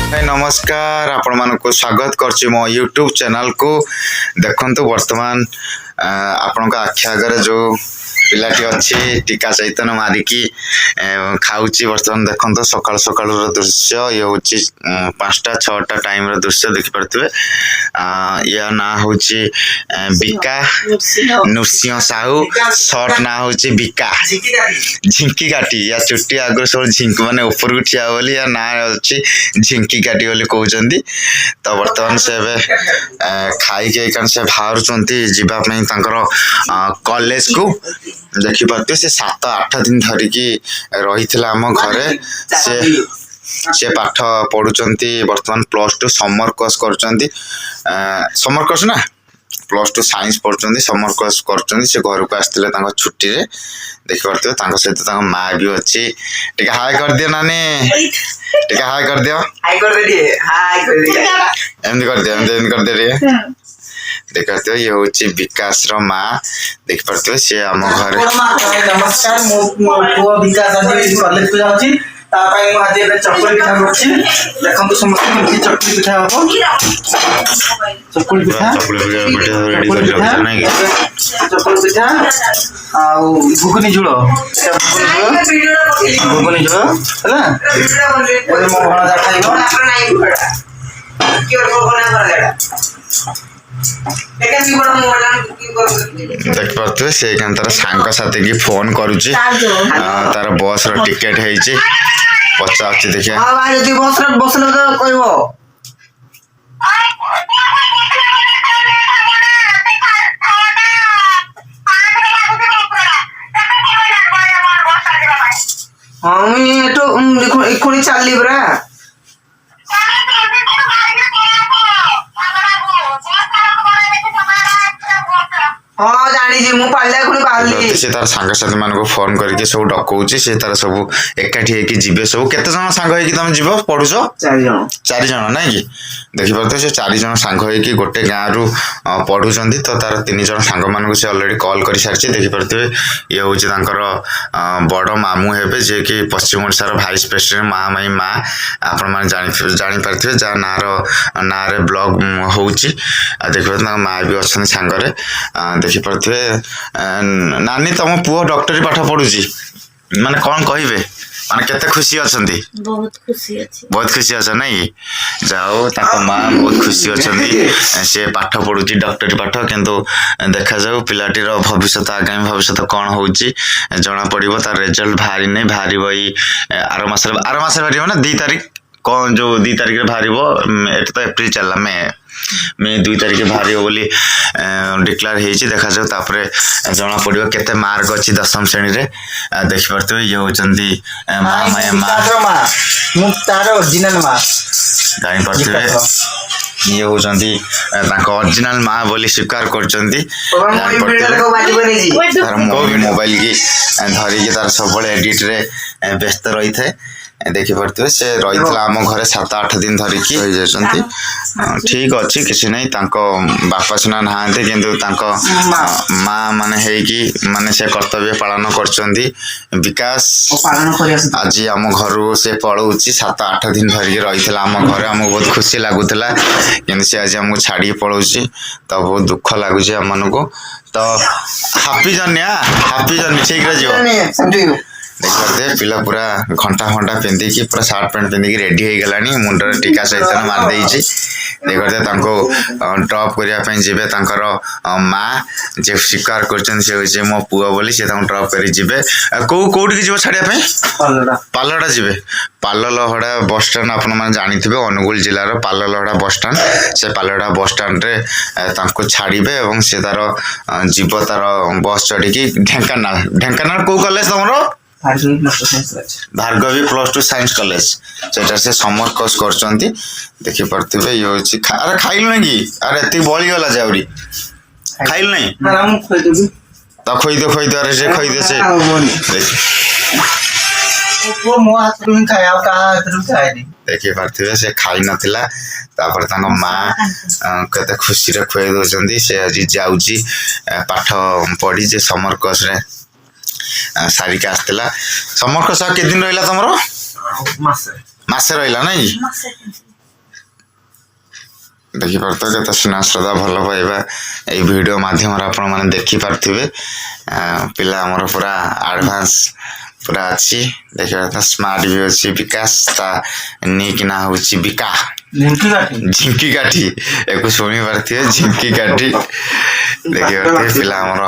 नमस्कार आपण मानक स्वागत करछि मो यूट्यूब चैनल को देखंतु वर्तमान आपण का आखि आगे जो पिलाटी अच्छी टीका चैतन्य मारिकी खाऊची वर्तमान देखंतु सकाळ सकाळ दृश्य ये होची 5टा 6टा टाइम रो दृश्य देखि परतबे या ना होची बिका नृसिंह साहू शॉर्ट ना होची बिका झिंकी काटी या चुट्टी आगर सब झिंक माने ऊपर को ठिया बोली या ना होची झिंकी काटी बोली कहउचंदी तो वर्तमान से खाई के कन से बाहर चंती जीवा में तांकर कॉलेज को देखि पाते से 7-8 दिन धरिकी रही आम घरे से पाठ पढ़ुचंती वर्तमान +2 समर कोर्स करचंती समर कोर्स ना +2 साइंस पढ़ुचंती समर कोर्स करचंती से घर को आस्थिले तांको छुट्टी रे देखि पाते तांको सहित तांको मां भी अछि टिका हाय कर दियो नानी टिका हाय कर दियो हाय कर दे हाय कर दे एंड कर दियो एंड कर दे रे देखते हो ये होची विकास रो मां देख पड़ते हो से हम घर नमस्कार मो विकास आज कॉलेज को जाउची ता पई मु आज ए चकुली पिठा करछि देखंतु समस्त केमती चकुली पिठा हो चकुली पिठा रेडी कर रखछ नै चकुली पिठा आ घुगनी झुलो घुगनी झुलो हला ए मो भणा जा खाइबो क्यों बना कर लेडा देख पाते से तार सांग साथी की फोन करुची तार बस रो टिकेट हेची पचाची देखिए हां भाई यदि बस रे बसले तो कहबो हम तो देखो इकोनी चलली बरा हाँ जानी जी मु पाले खुनी बाहरली से तार सांग साथी मान को फोन करके सब डकौची से तार सब एकाठी हेकी जिबे सब केते जण सांग हेकी तुम जिवो पढुछो 4 जण नै कि देखि परते से 4 जण सांग हेकी गोटे गां रु पढुचंदी तो तार 3 जण सांग मान को से ऑलरेडी कॉल करि सारची देखि परते ये होची तांकर बड़ मामू हेबे जे कि पश्चिम ओडिसा रो वाइस प्रेसिडेंट महामाई मा आपण मान जानि परथिबे जा नारे ब्लॉग होउची देखि परते मा भी अछन सांग रे देखि परथिबे नानी तम पुओ डॉक्टरी पाठ पढुची माने कोन कहिबे माने केते खुशी अछंती बहुत खुशी अछ नै जाओ ताको मां बहुत खुशी अछंती से पाठ पढुची डॉक्टरी पाठ किंतु देखा जाऊ पिलाटी रो भविष्य आगामी भविष्य कोन होउची जणा पडिबो तार रिजल्ट भारी नै भारी बई आरो मास भारिबो ना 2 तारिख कौन जो 2 तारिख रे भारिबो एत तो अप्रैल चलला मैं 2 तारिख भारी बोली डिक्लेयर हेची देखा जाऊ तापरे जना पड़िबो केते मार्क अछि 10वीं श्रेणी रे देखि परते ये होचंदी मामा मां मुक्तार ओरिजिनल मां जानि परते ये होचंदी ताको ओरिजिनल मां बोली स्वीकार करचंदी जानि परते तार मोबाइल की धरी के तार सब बळे एडिट रे व्यस्त रही थे देखि परते से रही आम घरे 7-8 दिन धरिकी हो जाचंती ठीक अछि किसी नहीं तांको बापा सुना नहांते किंतु तांको मां माने हे कि माने से कर्तव्य पालन करचंदी विकास पालन करिया आज आम घर से पळौची 7-8 दिन धरिकी रही आम घरे हम बहुत खुशी लागुतला किंतु से आज हमको छाड़ी पळौची तो बहुत दुख लागुची हम मन को तो हैप्पी जर्नी ठीक रे जो देखते पिला पूरा घंटा पिंधि की पूरा शर्ट पैंट पिंधि रेडी हो गलानी मुंडर टीका चैतन्य मार देइछि देखते तांको ड्रॉप करिया पई जेबे तांकर मां जे स्वीकार करछन से होय जे मो पुआ बोली से तांको ड्रॉप करी जेबे कोउडी के जीव छाड़िया पई पालड़ा जेबे पाललहड़ा बस स्टैंड आपण माने जानिथिबे अनुगुल जिल्ला रो पाललहड़ा बस स्टैंड से पाललहड़ा बस स्टैंड रे तांको छाड़ीबे एवं से तार जीव तार बस चढ़ी की ढेंकानाल को कॉलेज तमरो भार्गवी +2 साइंस कॉलेज सेटा से समर कोर्स करचंती देखि परथिबे यो होची अरे खाइल नै की अरे एती बळी गला जाउरी खाइल नै हम खोइ देबी त खोइ दे अरे से खोइ दे से वो मो हाथ में खाया का हाथ खाइ दी देखि परथिबे से खाइ नथिला तापर तांको मां कते खुशी रे खोइ दोचंदी से आज जाउची पाठ पढी जे समर कोर्स रे सारिका आसला समर कोर्स के दिन रहिला तमरो मासे रहिला नै ଦେଖିପାରୁଥିବେ କେତେ ସ୍ନେହ ଶ୍ରଦ୍ଧା ଭଲ ପାଇବା ଏଇ ଭିଡ଼ିଓ ମାଧ୍ୟମରେ ଆପଣମାନେ ଦେଖିପାରୁଥିବେ। ପିଲା ଆମର ପୁରା ଆଡ଼ଭାନ୍ସ ପୁରା ଅଛି ଦେଖିପାରୁଥିବେ ସ୍ମାର୍ଟ ବି ଅଛି। ବିକାଶ ତା ନିକ୍ ନାଁ ହେଉଛି ବିକା ଝିଙ୍କି କାଠି ୟାକୁ ଶୁଣି ପାରୁଥିବେ ଝିଙ୍କି କାଠି ଦେଖିପାରୁଥିବେ। ପିଲା ଆମର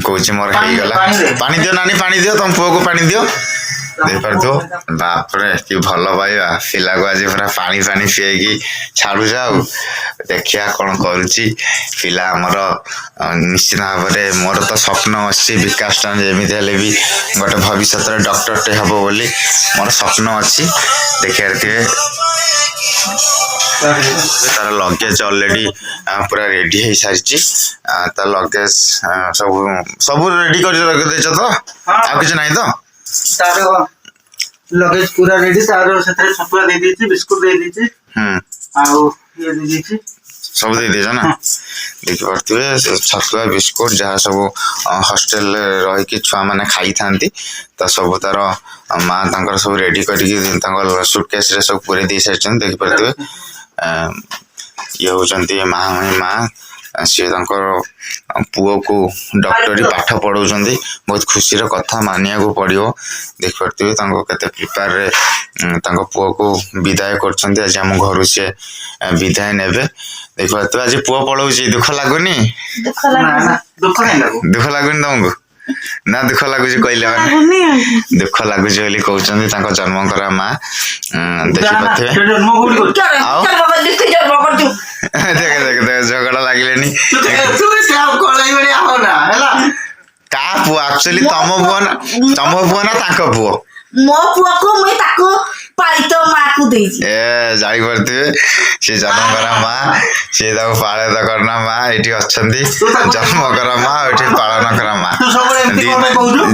କହୁଛି ମୋର ହେଇଗଲା। ପାଣି ଦିଅ ନାନୀ ପାଣି ଦିଅ ତମ ପୁଅକୁ ପାଣି ଦିଅ ଦେଖିପାରୁଥିବ। ବାପରେ କି ଭଲ ପାଇବା ପିଲାକୁ ଆଜି ପୁରା ପାଣି ପାଣି ପିଏଇକି ଛାଡୁଛ। ଆଉ ଦେଖିବା କଣ କରୁଛି ପିଲା ଆମର। ନିଶ୍ଚିତ ଭାବରେ ମୋର ତ ସ୍ୱପ୍ନ ଅଛି ବିକାଶଟା ଯେମିତି ହେଲେ ବି ଗୋଟେ ଭବିଷ୍ୟତରେ ଡକ୍ଟରଟେ ହେବ ବୋଲି ମୋର ସ୍ୱପ୍ନ ଅଛି। ଦେଖିପାରୁଥିବେ ତାର ଲଗେଜ ଅଲରେଡି ପୁରା ରେଡି ହେଇସାରିଛି। ତା ଲଗେଜ ସବୁ ରେଡି କରି ରଖିଦେଇଛ ତ? ଆଉ କିଛି ନାହିଁ ତ? ତାର ଲଗେଜ ପୁରା ରେଡି। ତାର ସେଥିରେ ଛତୁଆ ଦେଇ ଦେଇଛି, ବିସ୍କୁଟ ଦେଇ ଦେଇଛି, ଆଉ ଇଏ ଦେଇ ଦେଇଛି, ସବୁ ଦେଇ ଦେଇଛ ନା? ଦେଖିପାରୁଥିବେ ଛତୁଆ ବିସ୍କୁଟ ଯାହା ସବୁ ହଷ୍ଟେଲରେ ରହିକି ଛୁଆମାନେ ଖାଇଥାନ୍ତି ତ ସବୁ ତାର ମା ତାଙ୍କର ସବୁ ରେଡି କରିକି ତାଙ୍କ ସୁଟକେସରେ ସବୁ ପୁରେଇ ଦେଇ ସାରିଛନ୍ତି। ଦେଖିପାରୁଥିବେ ଇଏ ହଉଛନ୍ତି ମା ସିଏ ତାଙ୍କର ପୁଅକୁ ଡକ୍ଟରୀ ପାଠ ପଢ଼ଉଛନ୍ତି। ବହୁତ ଖୁସିର କଥା, ମାନିବାକୁ ପଡ଼ିବ। ଦେଖିପାରୁଥିବେ ତାଙ୍କୁ କେତେ ପ୍ରିପାରରେ ତାଙ୍କ ପୁଅକୁ ବିଦାୟ କରୁଛନ୍ତି। ଆଜି ଆମ ଘରୁ ସିଏ ବିଦାୟ ନେବେ। ଦେଖିପାରୁଥିବେ ଆଜି ପୁଅ ପଳଉଛି, ଦୁଃଖ ଲାଗୁନି? ଦୁଃଖ ଲାଗୁଛି। ଦୁଃଖ ଲାଗୁନି ତମକୁ? ନା ଦୁଃଖ ଲାଗୁଛି କହିଲେ ମାନେ ଦୁଃଖ ଲାଗୁଛି ବୋଲି କହୁଛନ୍ତି ତାଙ୍କ ଜନ୍ମ କରା ମା। ଦେଖିପାରୁଥିବେ ଆଉ ଦେଖ ଝଗଡ଼ା ଲାଗିଲେନି। କାହା ପୁଅ ଆକ୍ଚୁଆଲି ତମ ପୁଅ ନା ତାଙ୍କ ପୁଅ? ମୋ ପୁଅକୁ ମୁଇଁ ତାକୁ ପାଳିତ ମାକୁ ଦେଇଛି। ଜାଣିପାରୁଥିବେ ସେ ଜନ୍ମ କରା ମା, ସିଏ ତାକୁ ପାଳିତ କରନା ମା। ଏଇଠି ଅଛନ୍ତି ଜନ୍ମ କରା ମା, ଏଠି ପାଳନ କରା ମା। ଦି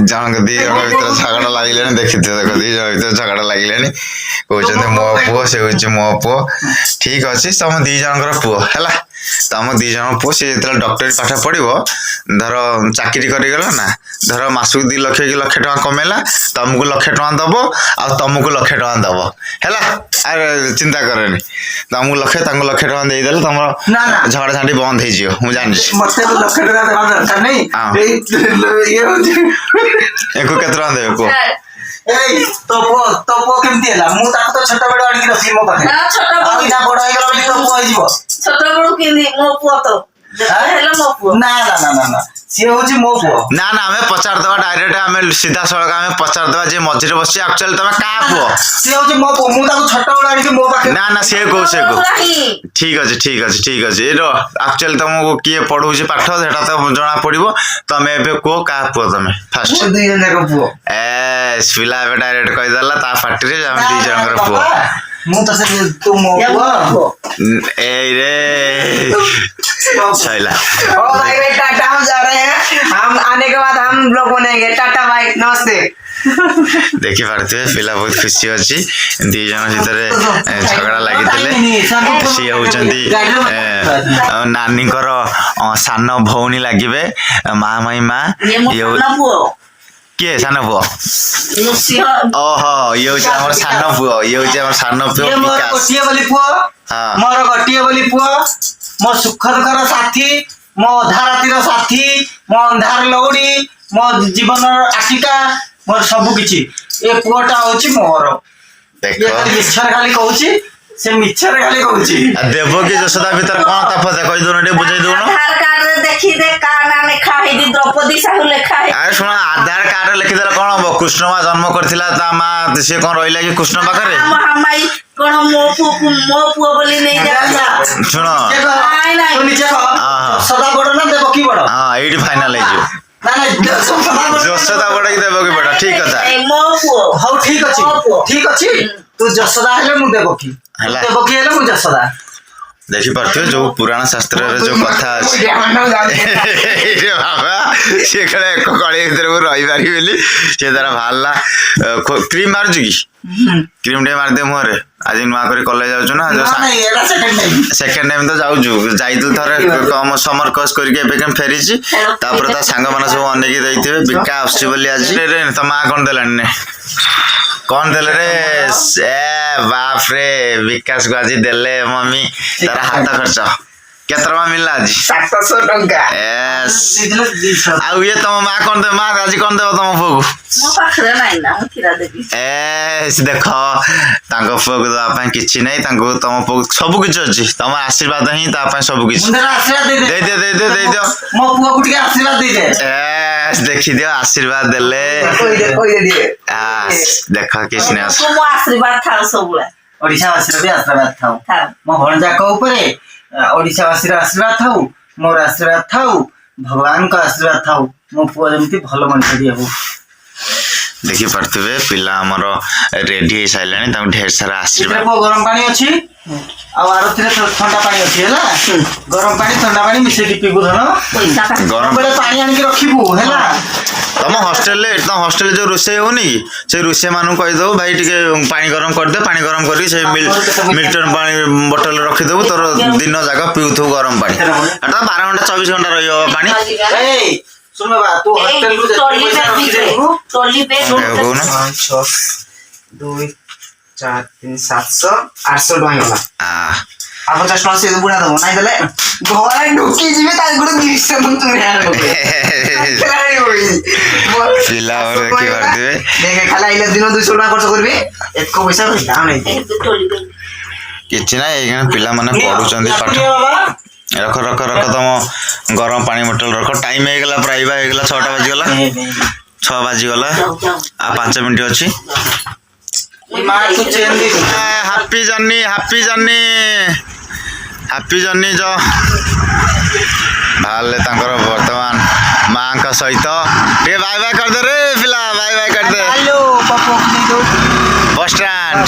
ଜଣଙ୍କ ଭିତରେ ଝଗଡ଼ା ଲାଗିଲେଣି। ଦେଖିଥିବେ ଦେଖ ଦି ଜଣ ଭିତରେ ଝଗଡ଼ା ଲାଗିଲେଣି। କହୁଛନ୍ତି ମୋ ପୁଅ, ସେ ହଉଛି ମୋ ପୁଅ। ଠିକ ଅଛି ତମ ଦି ଜଣଙ୍କର ପୁଅ ହେଲା। ତମ ଦି ଜଣ ପୁଅ ସେ ଯେତେବେଳେ ଡକ୍ଟରୀ ପାଠ ପଢିବ, ଧର ଚାକିରି କରିଗଲା ନା, ଧର ମାସକୁ 2 ଲକ୍ଷ କି ଲକ୍ଷେ ଟଙ୍କା କମେଇଲା, ତମକୁ 1 ଲକ୍ଷ ଟଙ୍କା ଦବ ଆଉ ତମକୁ 1 ଲକ୍ଷ ଟଙ୍କା ଦବ ହେଲା। ଆରେ ଚିନ୍ତା କରେନି, ତମକୁ 1 ଲକ୍ଷ ତାଙ୍କୁ 1 ଲକ୍ଷ ଟଙ୍କା ଦେଇଦେଲେ ତମର ଝଗଡ଼ା ଝାଣ୍ଟି ବନ୍ଦ ହେଇଯିବ। ମୁଁ ଜାଣିଛି। ୟାକୁ କେତେ ଟଙ୍କା ଦେବେ କୁହ? ତୋ ପୁଅ କେମିତି ହେଲା? ମୁଁ ତାକୁ ତ ଛୋଟ ବେଳ ଆଣିକି ରଖିବି ମୋ ପାଖରେ। ବଡ ହେଇଗଲା ବୋଲି ତୋ ପୁଅ ହେଇଯିବ? ଛୋଟ ବେଳୁ କେମିତି ମୋ ପୁଅ ତ ହେଲେ ମୋ ପୁଅ। ନା ସିଏ ହଉଛି ମୋ ପୁଅ। ନା ଆମେ ପଚାରିଦବା ଡାଇରେକ୍ଟ, ଆମେ ସିଧାସଳଖ ଆମେ ପଚାରିଦବା ଯେ ମଝିରେ ବସିଛି ଆକ୍ଚୁଆଲି ତମେ କାହା ପୁଅ? ସିଏ ହଉଛି ମୋ ପୁଅ। ମୁଁ ତାକୁ ଛୋଟ ବେଳ ଆଣିକି ମୋ ପାଖରେ। ନା ସିଏ କହୁ ଠିକ ଅଛି। ଆକ୍ଚୁଆଲି ତମକୁ କିଏ ପଢଉଛି ପାଠ ସେଟା ତ ଜଣା ପଡିବ। ତମେ ଏବେ କୁହ କାହା ପୁଅ ତମେ ଫାଷ୍ଟ? 2 ଜଣ ଯାକ ପୁଅ। ପିଲା ଏବେ ଡାଇରେକ୍ଟ କହିଦେଲା ତା ପାଟିରେ ଆମେ 2 ଜଣଙ୍କର ପୁଅ। ମୁଁ ତ ତୁ ମୋ ପୁଅ। एरे छैला। भाई टाटा हम जा रहे हैं, हम आने के बाद हम लोग बनेंगे। टाटा भाई, नमस्ते। देखि पारथिबे पिला बहुत खुशी अछि। 2 जन भितर झगड़ा लागितले। सी होचंती नानी कर सान भौणी लागिबे मा माई मा। किए सान पुओ? ओहो ये होचे हमर सान पुओ। ये होचे हमर सान पुओ विकास। गोटिए बोली पुओ। मोर गोटिए बोली पुओ। मो सुख दुखर साथी, मो अधा रातिर साथी, मो अंधार लौड़ी, मो जीवन आशिका, मोर सब किछि। ए पुओटा होची मोर। देखो मिछर खाली कहूची, से मिछर खाली कहूची। देवकी यशोदा भीतर कोन तफात कहि दोनो टे बुझाई दोनो। आधार कार्ड रे देखि दे का नाम लिखा है दी द्रौपदी साहू लिखा है। अरे सुन आधार कार्ड लिखि देला कोन हो? कृष्ण मा जन्म करथिला ता मा से कोन रहिला कि कृष्ण पाखरे? हमाई कोन मो पुओ बोली नहीं जाता। सुन नहीं तो नीचे कह सदा बड़ ना देवकी बड़। हां एडी फाइनल है जो ना यशोदा बड़ कि देवकी बड़? ठीक कथा मो पुओ। हो ठीक अछि तू यशोदा हेले मु देवकी, देवकी हेले मु यशोदा। देखि पारथिबे जो पुराण शास्त्र रे जो कथा अछि बाबा से कळे एक कळे भीतर को रहि पारि बेली से तारा भालला क्रीम मारजु की क्रीम डे मार दे मोरे आज नुआ करी कॉलेज जाउछु ना जो सेकंड टाइम तो जाउछु जाइतु थरे कम समर कोर्स करके एबे केम फेरिछि तापर ता संग माने सब अने की दैथिबे बिका आछि बोली आज रे त मा कोन देलानी ने कौन देले रे? ए ବାପରେ ବିକାଶ କୁ ଆଜି ଦେଲେ ମମି ତାର ହାତ ଖର୍ଚ୍ଚ କେତେ ଟଙ୍କା ମିଳିଲା ଆଜି 700 ଟଙ୍କା ଏସ୍ ଦେଇଥିଲେ 200 ଆଉ ଇଏ ତମ ମା କଣ ଦେବ ମା ଆଜି କଣ ଦେବ ତମ ପୁଅକୁ ମୋ ପାଖରେ ନାହିଁ ନା ମୁଁ କ୍ଷୀର ଦେବି ଏସ୍ ଦେଖ ତାଙ୍କ ପୁଅକୁ ଦବା ପାଇଁ କିଛି ନାହିଁ ତାଙ୍କୁ ତମ ପୁଅକୁ ସବୁ କିଛି ଅଛି ତମ ଆଶୀର୍ବାଦ ହିଁ ତା ପାଇଁ ସବୁ କିଛି ମୁଣ୍ଡରେ ଆଶୀର୍ବାଦ ଦେଇଦେ ଦେଇଦିଅ ମୋ ପୁଅକୁ ଟିକେ ଆଶୀର୍ବାଦ ଦେଇଦେ ଏସ୍ ଦେଖିଦିଅ ଆଶୀର୍ବାଦ ଦେଲେ କହିଦେ ଟିକେ ଦେଖ କି ସ୍ନେହ ତୁ ମୋ ଆଶୀର୍ବାଦ ଥାଉ ସବୁବେଳେ ଓଡ଼ିଶାବାସୀର ବି ଆଶୀର୍ବାଦ ଥାଉ ଥାଉ ମୋ ଭଣଜାକ ଉପରେ ଓଡ଼ିଶାବାସୀର ଆଶୀର୍ବାଦ ଥାଉ ମୋର ଆଶୀର୍ବାଦ ଥାଉ ଭଗବାନଙ୍କ ଆଶୀର୍ବାଦ ଥାଉ ମୋ ପୁଅ ଯେମିତି ଭଲ ମଣିଷଟିଏ ହଉ ଦେଖିପାରୁଥିବେ ପିଲା ଆମର ରେଡି ହେଇସାରିଲାଣି ତାଙ୍କୁ ଢେର ସାରା ଏଥିରେ ଆଶୀର୍ବାଦ ପୁଅ ଗରମ ପାଣି ଅଛି ଆଉ ଆରଥିରେ ଥଣ୍ଡା ପାଣି ଅଛି ହେଲା ଗରମ ପାଣି ଥଣ୍ଡା ପାଣି ମିଶେଇକି ପିଇବୁ ଧନ ପଇସା କାଟି ଗରମ ସବୁବେଳେ ପାଣି ଆଣିକି ରଖିବୁ ହେଲା ତମ ହଷ୍ଟେଲରେ ଯୋଉ ରୋଷେଇ ହଉନି କି ସେଇ ରୋଷେଇ ମାନଙ୍କୁ କହିଦବୁ ଭାଇ ଟିକେ ପାଣି ଗରମ କରିଦେ ପାଣି ଗରମ କରିକି ସେଇ ମିଲ୍ଟନ ପାଣି ବୋଟଲ ରଖିଦବୁ ତୋର ଦିନ ଯାକ ପିଉଥିବୁ ଗରମ ପାଣି ଏଟା 12 ଘଣ୍ଟା 24 ଘଣ୍ଟା ରହିବ ପାଣି ଏଇ ଶୁଣ ବାବା ତୁ ହଷ୍ଟେଲକୁ ଯେତିକି ପଇସା ରଖିଦେବୁ ଟଲି ବେ କହୁନ 6 2 4 3 700 800 ଟଙ୍କା ହେଇଗଲା ଆଉ 50 ଟଙ୍କା ସେ ବୁଢା ଦବ ନାଇଁ ଦେଲେ ଘରେ ଢୁକି ଯିବେ ତା ଗୁଡେ 200 ଟଙ୍କା ପିଲା ଦେଖିପାରୁଥିବେ ଦେଖେ ଖାଲି ଆଇଲେ ଦିନ 200 ଟଙ୍କା ଖର୍ଚ୍ଚ କରିବେ ଏତକ ପଇସା ରହିଲା ଆଉ ନାଇଁ ଟଲି ବେ କିଛି ନାହିଁ ଏଇখানে ପିଲାମାନେ ପଢୁଛନ୍ତି ପାଠ ରଖ ତମ ଗରମ ପାଣି ବୋଟଲ ରଖ ଟାଇମ ହେଇଗଲା ପ୍ରାଇଭା ହେଇଗଲା 6ଟା ବାଜିଗଲା 6 ବାଜିଗଲା ଆଉ 5 ମିନିଟ୍ ଅଛି ହାପି ଜର୍ନି ଯ ବାହାରିଲେ ତାଙ୍କର ବର୍ତ୍ତମାନ ମାଙ୍କ ସହିତ ଟିକେ ବାଇ ବାଇ କରିଦେ ରେ ପିଲା ବାଇ ବାଇ କରିଦେ ବସ୍ ଷ୍ଟାଣ୍ଡ